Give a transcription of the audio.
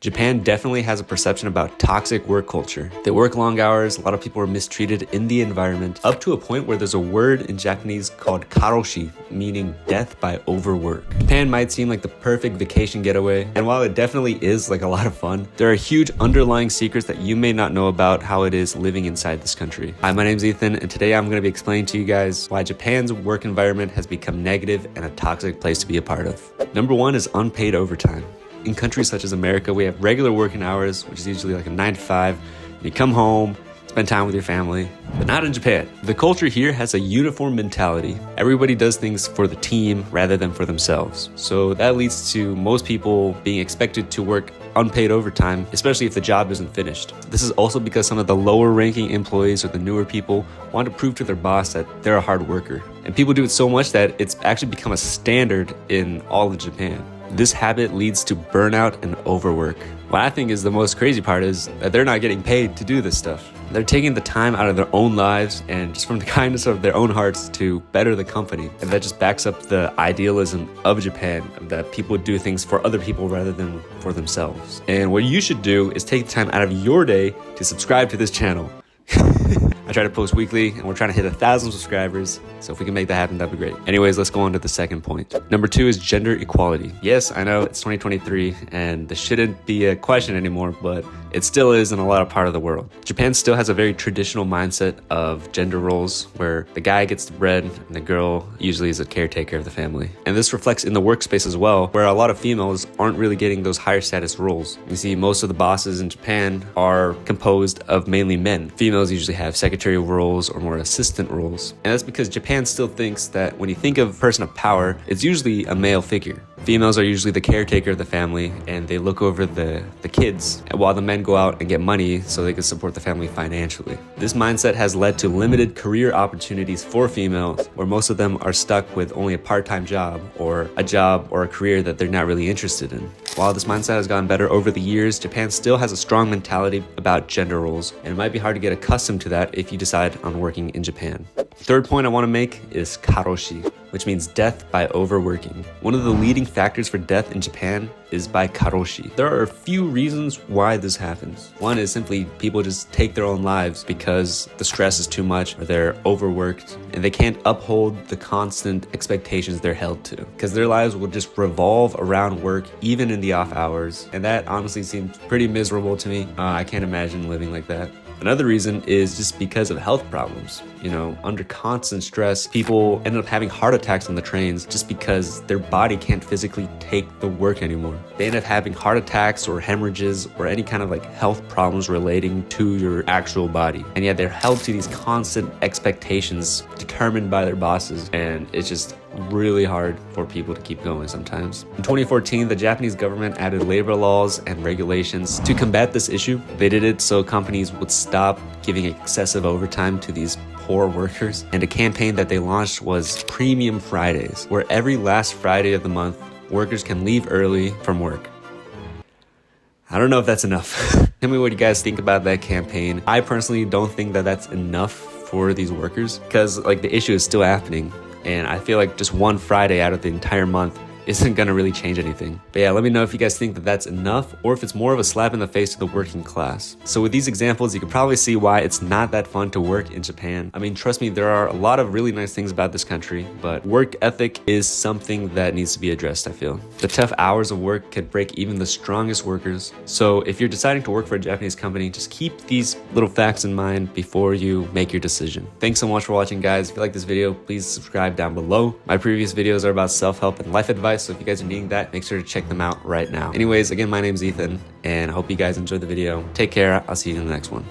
Japan definitely has a perception about toxic work culture. They work long hours, a lot of people are mistreated in the environment, up to a point where there's a word in Japanese called Karoshi, meaning death by overwork. Japan might seem like the perfect vacation getaway, and while it definitely is like a lot of fun, there are huge underlying secrets that you may not know about how it is living inside this country. Hi, my name's Ethan, and today I'm going to be explaining to you guys why Japan's work environment has become negative and a toxic place to be a part of. Number one is unpaid overtime. In countries such as America, we have regular working hours, which is usually like a 9 to 5. You come home, spend time with your family, but not in Japan. The culture here has a uniform mentality. Everybody does things for the team rather than for themselves. So that leads to most people being expected to work unpaid overtime, especially if the job isn't finished. This is also because some of the lower ranking employees or the newer people want to prove to their boss that they're a hard worker. And people do it so much that it's actually become a standard in all of Japan. This habit leads to burnout and overwork. What I think is the most crazy part is that they're not getting paid to do this stuff. They're taking the time out of their own lives and just from the kindness of their own hearts to better the company. And that just backs up the idealism of Japan, that people do things for other people rather than for themselves. And what you should do is take the time out of your day to subscribe to this channel. I try to post weekly and we're trying to hit 1,000 subscribers. So if we can make that happen, that'd be great. Anyways, let's go on to the second point. Number two is gender equality. Yes, I know it's 2023 and this shouldn't be a question anymore, but it still is in a lot of part of the world. Japan still has a very traditional mindset of gender roles where the guy gets the bread and the girl usually is a caretaker of the family. And this reflects in the workspace as well, where a lot of females aren't really getting those higher status roles. You see, most of the bosses in Japan are composed of mainly men. Females usually have secretarial roles or more assistant roles. And that's because Japan still thinks that when you think of a person of power, it's usually a male figure. Females are usually the caretaker of the family and they look over the kids while the men go out and get money so they can support the family financially. This mindset has led to limited career opportunities for females, where most of them are stuck with only a part-time job or a career that they're not really interested in. While this mindset has gotten better over the years, Japan still has a strong mentality about gender roles, and it might be hard to get accustomed to that if you decide on working in Japan. Third point I want to make is Karoshi, which means death by overworking. One of the leading factors for death in Japan is by Karoshi. There are a few reasons why this happens. One is simply people just take their own lives because the stress is too much or they're overworked and they can't uphold the constant expectations they're held to, because their lives will just revolve around work even in the off hours. And that honestly seems pretty miserable to me. I can't imagine living like that. Another reason is just because of health problems. Under constant stress, people end up having heart attacks on the trains just because their body can't physically take the work anymore. They end up having heart attacks or hemorrhages or any kind of health problems relating to your actual body. And yet they're held to these constant expectations determined by their bosses. And it's just really hard for people to keep going sometimes. In 2014, the Japanese government added labor laws and regulations to combat this issue. They did it so companies would stop giving excessive overtime to these poor workers. And a campaign that they launched was Premium Fridays, where every last Friday of the month, workers can leave early from work. I don't know if that's enough. Tell me what you guys think about that campaign. I personally don't think that that's enough for these workers, because the issue is still happening. And I feel like just one Friday out of the entire month isn't gonna really change anything. But yeah, let me know if you guys think that that's enough or if it's more of a slap in the face to the working class. So with these examples, you can probably see why it's not that fun to work in Japan. I mean, trust me, there are a lot of really nice things about this country, but work ethic is something that needs to be addressed, I feel. The tough hours of work could break even the strongest workers. So if you're deciding to work for a Japanese company, just keep these little facts in mind before you make your decision. Thanks so much for watching, guys. If you like this video, please subscribe down below. My previous videos are about self-help and life advice, so if you guys are needing that, make sure to check them out right now. Anyways, again, my name's Ethan, and I hope you guys enjoyed the video. Take care. I'll see you in the next one.